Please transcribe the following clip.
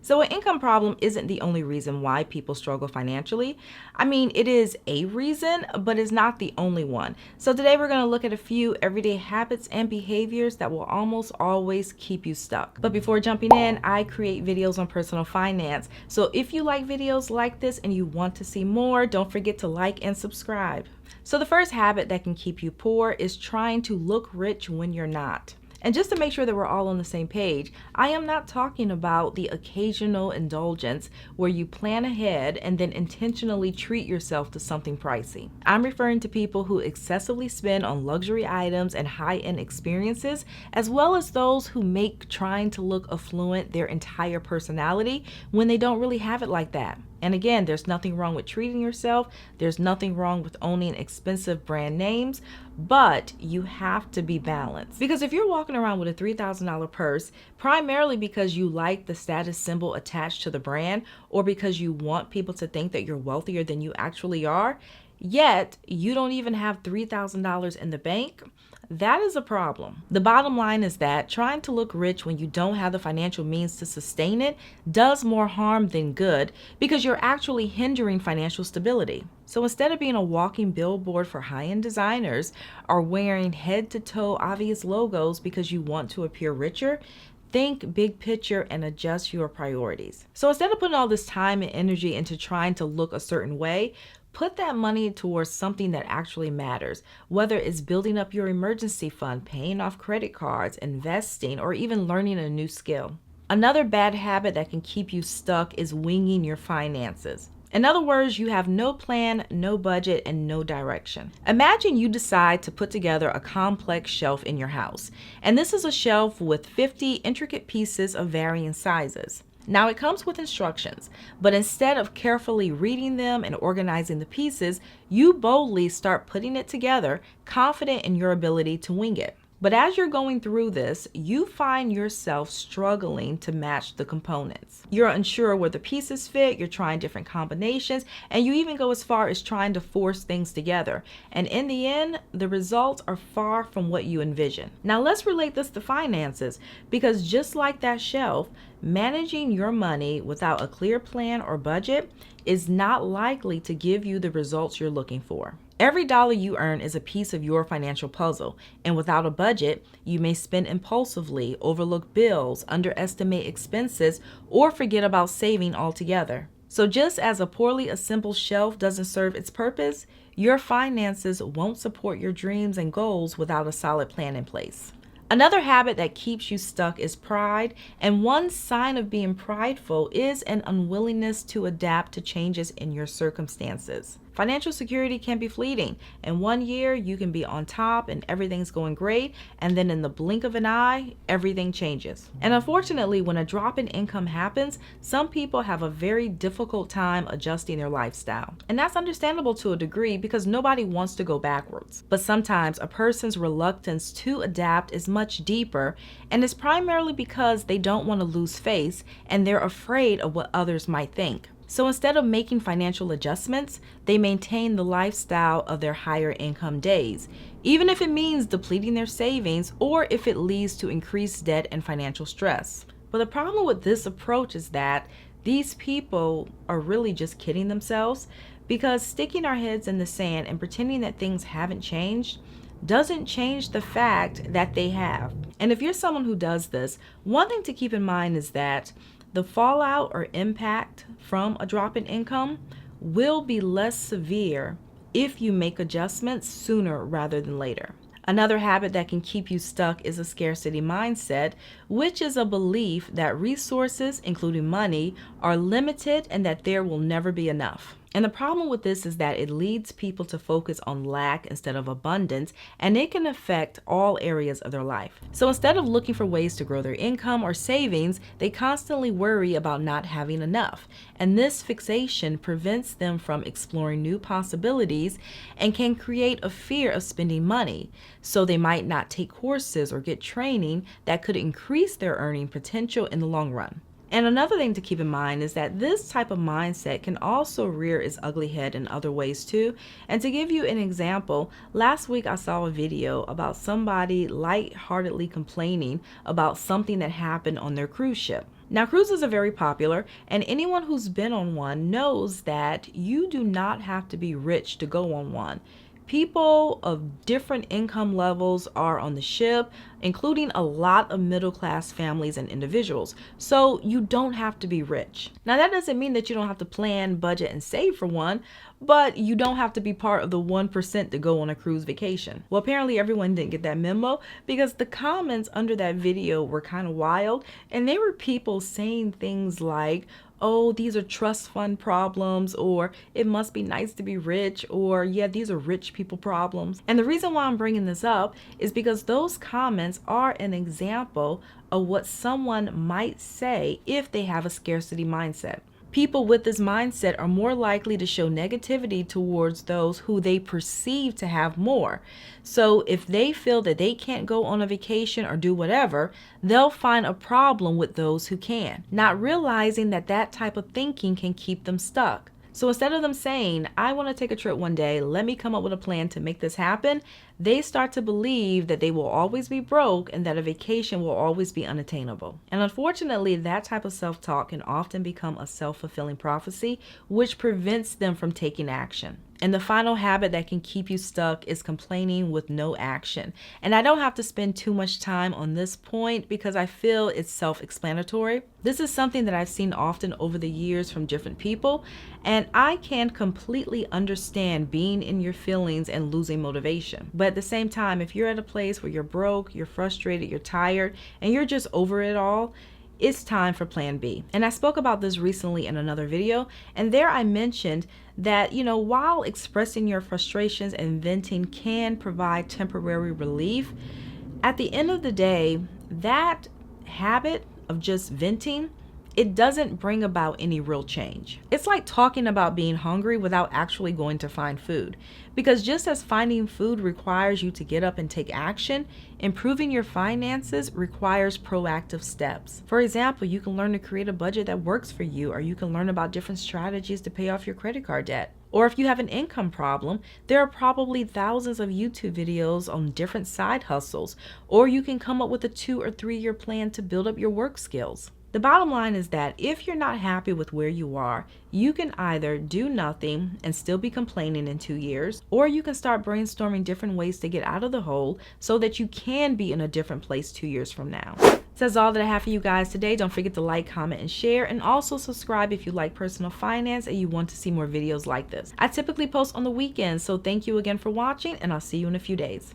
So an income problem isn't the only reason why people struggle financially. I mean, it is a reason, but it's not the only one. So today we're going to look at a few everyday habits and behaviors that will almost always keep you stuck. But before jumping in, I create videos on personal finance. So if you like videos like this and you want to see more, don't forget to like and subscribe. So the first habit that can keep you poor is trying to look rich when you're not. And just to make sure that we're all on the same page, I am not talking about the occasional indulgence where you plan ahead and then intentionally treat yourself to something pricey. I'm referring to people who excessively spend on luxury items and high-end experiences, as well as those who make trying to look affluent their entire personality when they don't really have it like that. And again, there's nothing wrong with treating yourself. There's nothing wrong with owning expensive brand names, but you have to be balanced. Because if you're walking around with a $3,000 purse, primarily because you like the status symbol attached to the brand, or because you want people to think that you're wealthier than you actually are, yet you don't even have $3,000 in the bank, that is a problem. The bottom line is that trying to look rich when you don't have the financial means to sustain it does more harm than good, because you're actually hindering financial stability. So instead of being a walking billboard for high-end designers or wearing head-to-toe obvious logos because you want to appear richer, think big picture and adjust your priorities. So instead of putting all this time and energy into trying to look a certain way, put that money towards something that actually matters, whether it's building up your emergency fund, paying off credit cards, investing, or even learning a new skill. Another bad habit that can keep you stuck is winging your finances. In other words, you have no plan, no budget, and no direction. Imagine you decide to put together a complex shelf in your house, and this is a shelf with 50 intricate pieces of varying sizes. Now it comes with instructions, but instead of carefully reading them and organizing the pieces, you boldly start putting it together, confident in your ability to wing it. But as you're going through this, you find yourself struggling to match the components. You're unsure where the pieces fit, you're trying different combinations, and you even go as far as trying to force things together. And in the end, the results are far from what you envision. Now let's relate this to finances, because just like that shelf, managing your money without a clear plan or budget is not likely to give you the results you're looking for. Every dollar you earn is a piece of your financial puzzle, and without a budget, you may spend impulsively, overlook bills, underestimate expenses, or forget about saving altogether. So just as a poorly assembled shelf doesn't serve its purpose, your finances won't support your dreams and goals without a solid plan in place. Another habit that keeps you stuck is pride, and one sign of being prideful is an unwillingness to adapt to changes in your circumstances. Financial security can be fleeting. In 1 year, you can be on top and everything's going great, and then in the blink of an eye, everything changes. And unfortunately, when a drop in income happens, some people have a very difficult time adjusting their lifestyle. And that's understandable to a degree, because nobody wants to go backwards. But sometimes a person's reluctance to adapt is much deeper, and it's primarily because they don't want to lose face and they're afraid of what others might think. So instead of making financial adjustments, they maintain the lifestyle of their higher income days, even if it means depleting their savings or if it leads to increased debt and financial stress. But the problem with this approach is that these people are really just kidding themselves, because sticking our heads in the sand and pretending that things haven't changed doesn't change the fact that they have. And if you're someone who does this, one thing to keep in mind is that the fallout or impact from a drop in income will be less severe if you make adjustments sooner rather than later. Another habit that can keep you stuck is a scarcity mindset, which is a belief that resources, including money, are limited and that there will never be enough. And the problem with this is that it leads people to focus on lack instead of abundance, and it can affect all areas of their life. So instead of looking for ways to grow their income or savings, they constantly worry about not having enough. And this fixation prevents them from exploring new possibilities and can create a fear of spending money. So they might not take courses or get training that could increase their earning potential in the long run. And another thing to keep in mind is that this type of mindset can also rear its ugly head in other ways too. And to give you an example, last week I saw a video about somebody lightheartedly complaining about something that happened on their cruise ship. Now, cruises are very popular, and anyone who's been on one knows that you do not have to be rich to go on one. People of different income levels are on the ship, including a lot of middle class families and individuals. So you don't have to be rich. Now, that doesn't mean that you don't have to plan, budget, and save for one, but you don't have to be part of the 1% to go on a cruise vacation. Well, apparently everyone didn't get that memo because the comments under that video were kind of wild, and they were people saying things like, oh, these are trust fund problems, or it must be nice to be rich, or yeah, these are rich people problems. And the reason why I'm bringing this up is because those comments are an example of what someone might say if they have a scarcity mindset. People with this mindset are more likely to show negativity towards those who they perceive to have more. So if they feel that they can't go on a vacation or do whatever, they'll find a problem with those who can, not realizing that that type of thinking can keep them stuck. So instead of them saying, I want to take a trip one day, let me come up with a plan to make this happen, they start to believe that they will always be broke and that a vacation will always be unattainable. And unfortunately, that type of self-talk can often become a self-fulfilling prophecy, which prevents them from taking action. And the final habit that can keep you stuck is complaining with no action. And I don't have to spend too much time on this point because I feel it's self-explanatory. This is something that I've seen often over the years from different people, and I can completely understand being in your feelings and losing motivation. But at the same time, if you're at a place where you're broke, you're frustrated, you're tired, and you're just over it all, it's time for plan B. And I spoke about this recently in another video, and there I mentioned that, while expressing your frustrations and venting can provide temporary relief, at the end of the day, that habit of just venting, it doesn't bring about any real change. It's like talking about being hungry without actually going to find food. Because just as finding food requires you to get up and take action, improving your finances requires proactive steps. For example, you can learn to create a budget that works for you, or you can learn about different strategies to pay off your credit card debt. Or if you have an income problem, there are probably thousands of YouTube videos on different side hustles, or you can come up with a 2 or 3 year plan to build up your work skills. The bottom line is that if you're not happy with where you are, you can either do nothing and still be complaining in 2 years, or you can start brainstorming different ways to get out of the hole so that you can be in a different place 2 years from now. That's all that I have for you guys today. Don't forget to like, comment, and share, and also subscribe if you like personal finance and you want to see more videos like this. I typically post on the weekends, so thank you again for watching, and I'll see you in a few days.